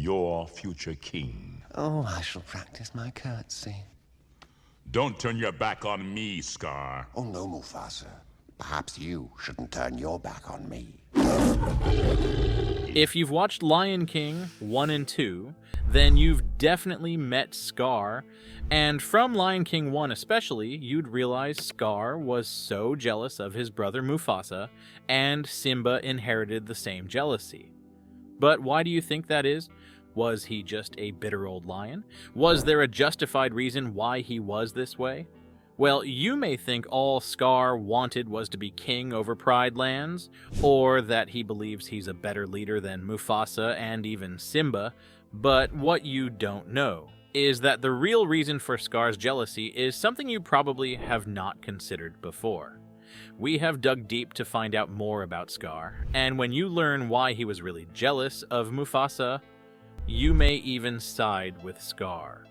your future king. Oh, I shall practice my curtsy. Don't turn your back on me, Scar. Oh no, Mufasa. Perhaps you shouldn't turn your back on me. If you've watched Lion King 1 and 2, then you've definitely met Scar, and from Lion King 1 especially, you'd realize Scar was so jealous of his brother Mufasa, and Simba inherited the same jealousy. But why do you think that is? Was he just a bitter old lion? Was there a justified reason why he was this way? Well, you may think all Scar wanted was to be king over Pride Lands, or that he believes he's a better leader than Mufasa and even Simba, but what you don't know is that the real reason for Scar's jealousy is something you probably have not considered before. We have dug deep to find out more about Scar, and when you learn why he was really jealous of Mufasa, you may even side with Scar.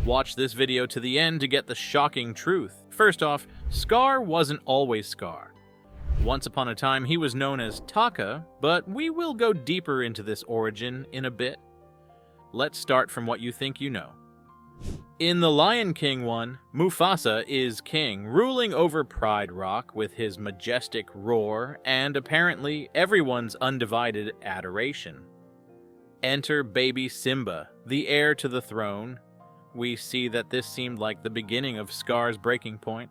Watch this video to the end to get the shocking truth. First off, Scar wasn't always Scar. Once upon a time, he was known as Taka, but we will go deeper into this origin in a bit. Let's start from what you think you know. In the Lion King one, Mufasa is king, ruling over Pride Rock with his majestic roar and apparently everyone's undivided adoration. Enter baby Simba, the heir to the throne. We see that this seemed like the beginning of Scar's breaking point.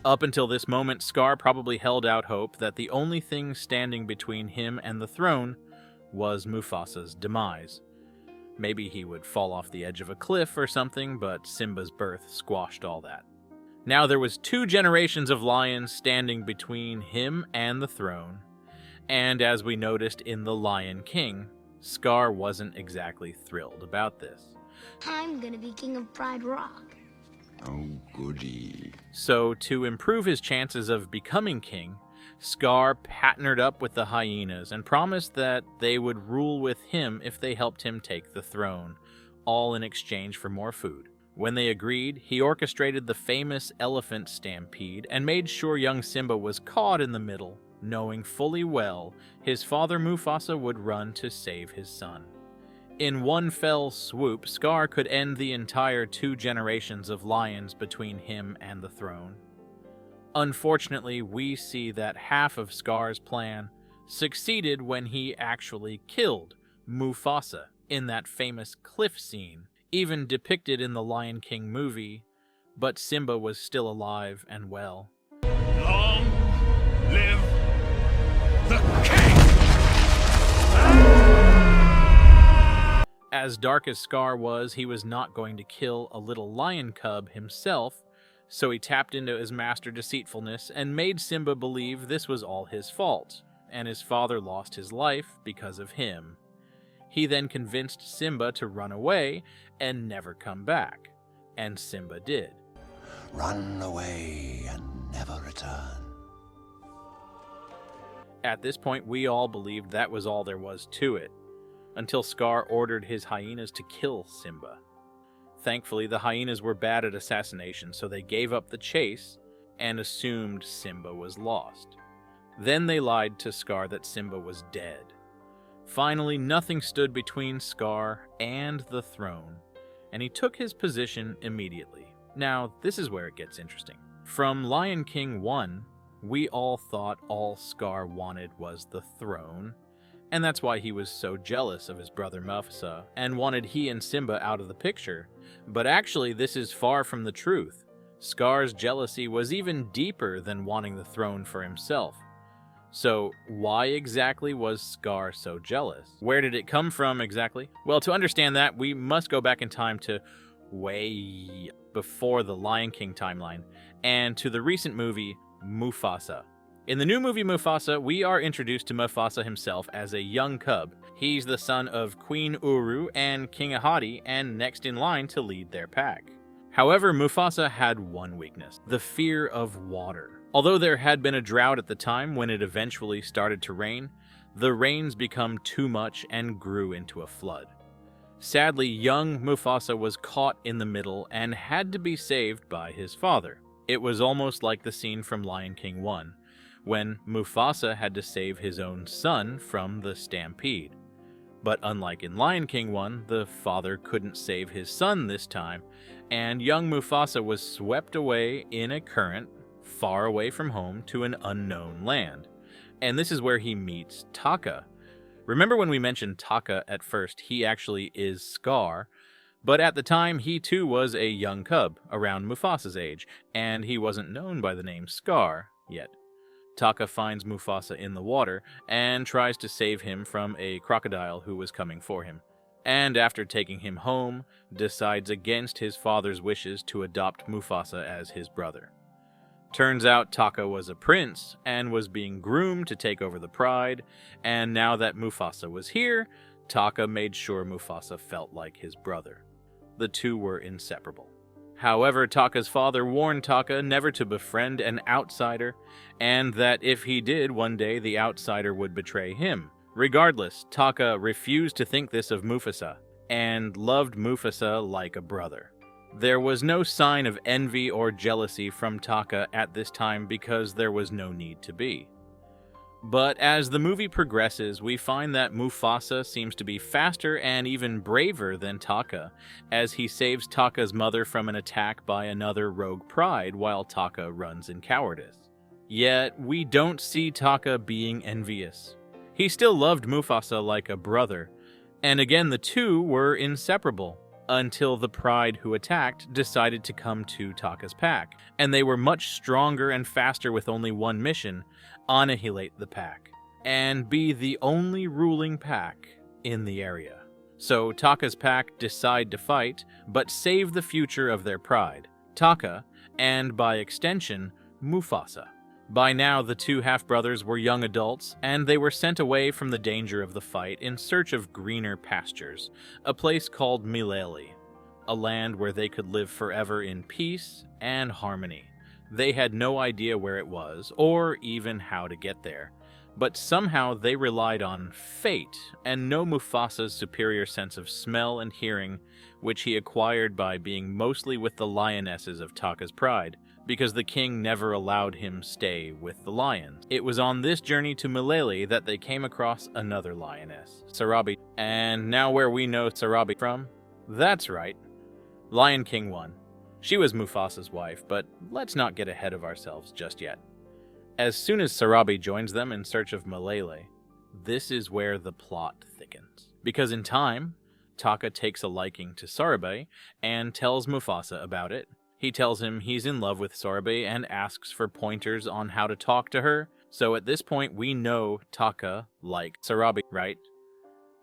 Up until this moment, Scar probably held out hope that the only thing standing between him and the throne was Mufasa's demise. Maybe he would fall off the edge of a cliff or something, but Simba's birth squashed all that. Now there was 2 generations of lions standing between him and the throne, and as we noticed in The Lion King, Scar wasn't exactly thrilled about this. I'm gonna be king of Pride Rock. Oh, goody. So, to improve his chances of becoming king, Scar partnered up with the hyenas and promised that they would rule with him if they helped him take the throne, all in exchange for more food. When they agreed, he orchestrated the famous elephant stampede and made sure young Simba was caught in the middle, knowing fully well his father Mufasa would run to save his son. In one fell swoop, Scar could end the entire 2 generations of lions between him and the throne. Unfortunately, we see that half of Scar's plan succeeded when he actually killed Mufasa in that famous cliff scene, even depicted in the Lion King movie, but Simba was still alive and well. Long live the king! As dark as Scar was, he was not going to kill a little lion cub himself, so he tapped into his master deceitfulness and made Simba believe this was all his fault, and his father lost his life because of him. He then convinced Simba to run away and never come back, and Simba did. Run away and never return. At this point, we all believed that was all there was to it, until Scar ordered his hyenas to kill Simba. Thankfully, the hyenas were bad at assassination, so they gave up the chase and assumed Simba was lost. Then they lied to Scar that Simba was dead. Finally, nothing stood between Scar and the throne, and he took his position immediately. Now, this is where it gets interesting. From Lion King 1, we all thought all Scar wanted was the throne, and that's why he was so jealous of his brother Mufasa and wanted he and Simba out of the picture. But actually, this is far from the truth. Scar's jealousy was even deeper than wanting the throne for himself. So, why exactly was Scar so jealous? Where did it come from exactly? Well, to understand that, we must go back in time to way before the Lion King timeline, and to the recent movie, Mufasa. In the new movie Mufasa, we are introduced to Mufasa himself as a young cub. He's the son of Queen Uru and King Ahadi, and next in line to lead their pack. However, Mufasa had one weakness: the fear of water. Although there had been a drought at the time when it eventually started to rain, the rains became too much and grew into a flood. Sadly, young Mufasa was caught in the middle and had to be saved by his father. It was almost like the scene from Lion King 1, when Mufasa had to save his own son from the stampede. But unlike in Lion King 1, the father couldn't save his son this time, and young Mufasa was swept away in a current, far away from home to an unknown land. And this is where he meets Taka. Remember when we mentioned Taka at first, he actually is Scar, but at the time he too was a young cub, around Mufasa's age, and he wasn't known by the name Scar yet. Taka finds Mufasa in the water and tries to save him from a crocodile who was coming for him, and after taking him home, decides against his father's wishes to adopt Mufasa as his brother. Turns out Taka was a prince and was being groomed to take over the pride, and now that Mufasa was here, Taka made sure Mufasa felt like his brother. The two were inseparable. However, Taka's father warned Taka never to befriend an outsider, and that if he did, one day the outsider would betray him. Regardless, Taka refused to think this of Mufasa, and loved Mufasa like a brother. There was no sign of envy or jealousy from Taka at this time because there was no need to be. But as the movie progresses, we find that Mufasa seems to be faster and even braver than Taka, as he saves Taka's mother from an attack by another rogue pride while Taka runs in cowardice. Yet, we don't see Taka being envious. He still loved Mufasa like a brother, and again the two were inseparable, until the pride who attacked decided to come to Taka's pack, and they were much stronger and faster with only one mission: annihilate the pack, and be the only ruling pack in the area. So Taka's pack decide to fight, but save the future of their pride, Taka, and by extension, Mufasa. By now, the two half-brothers were young adults, and they were sent away from the danger of the fight in search of greener pastures, a place called Milele, a land where they could live forever in peace and harmony. They had no idea where it was, or even how to get there, but somehow they relied on fate and know Mufasa's superior sense of smell and hearing, which he acquired by being mostly with the lionesses of Taka's pride, because the king never allowed him stay with the lions. It was on this journey to Milele that they came across another lioness, Sarabi. And now where we know Sarabi from? That's right, Lion King 1. She was Mufasa's wife, but let's not get ahead of ourselves just yet. As soon as Sarabi joins them in search of Milele, this is where the plot thickens. Because in time, Taka takes a liking to Sarabi and tells Mufasa about it. He tells him he's in love with Sarabi and asks for pointers on how to talk to her. So at this point, we know Taka liked Sarabi, right?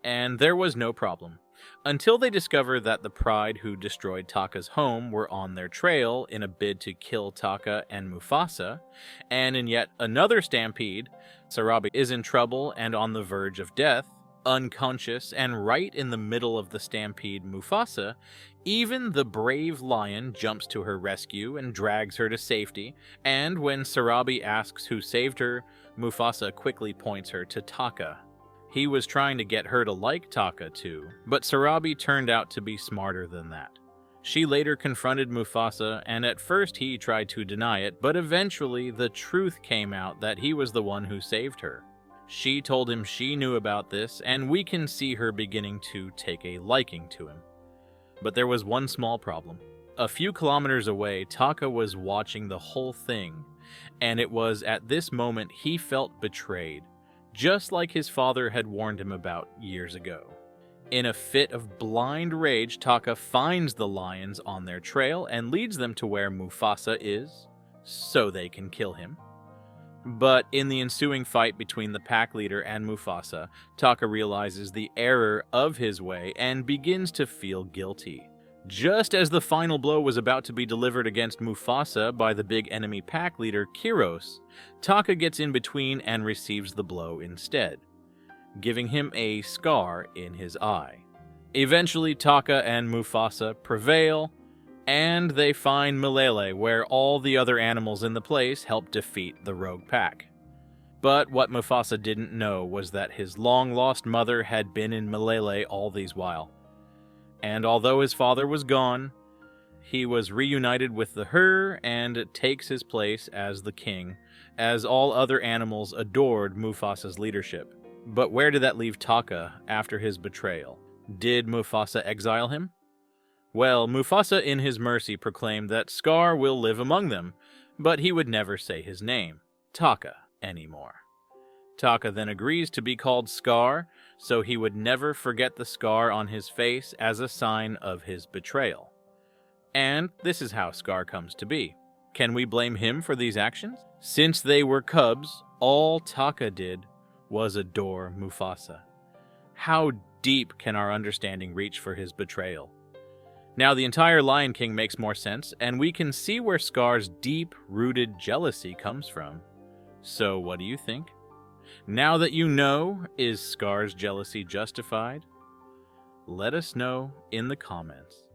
And there was no problem. Until they discover that the pride who destroyed Taka's home were on their trail in a bid to kill Taka and Mufasa, and in yet another stampede, Sarabi is in trouble and on the verge of death, unconscious, and right in the middle of the stampede Mufasa, even the brave lion jumps to her rescue and drags her to safety, and when Sarabi asks who saved her, Mufasa quickly points her to Taka. He was trying to get her to like Taka too, but Sarabi turned out to be smarter than that. She later confronted Mufasa, and at first he tried to deny it, but eventually the truth came out that he was the one who saved her. She told him she knew about this, and we can see her beginning to take a liking to him. But there was one small problem. A few kilometers away, Taka was watching the whole thing, and it was at this moment he felt betrayed, just like his father had warned him about years ago. In a fit of blind rage, Taka finds the lions on their trail and leads them to where Mufasa is, so they can kill him. But in the ensuing fight between the pack leader and Mufasa, Taka realizes the error of his way and begins to feel guilty. Just as the final blow was about to be delivered against Mufasa by the big enemy pack leader, Kiros, Taka gets in between and receives the blow instead, giving him a scar in his eye. Eventually, Taka and Mufasa prevail, and they find Milele, where all the other animals in the place help defeat the rogue pack. But what Mufasa didn't know was that his long-lost mother had been in Milele all these while. And although his father was gone, he was reunited with her and takes his place as the king, as all other animals adored Mufasa's leadership. But where did that leave Taka after his betrayal? Did Mufasa exile him? Well, Mufasa in his mercy proclaimed that Scar will live among them, but he would never say his name, Taka, anymore. Taka then agrees to be called Scar, so he would never forget the scar on his face as a sign of his betrayal. And this is how Scar comes to be. Can we blame him for these actions? Since they were cubs, all Taka did was adore Mufasa. How deep can our understanding reach for his betrayal? Now the entire Lion King makes more sense, and we can see where Scar's deep-rooted jealousy comes from. So what do you think? Now that you know, is Scar's jealousy justified? Let us know in the comments.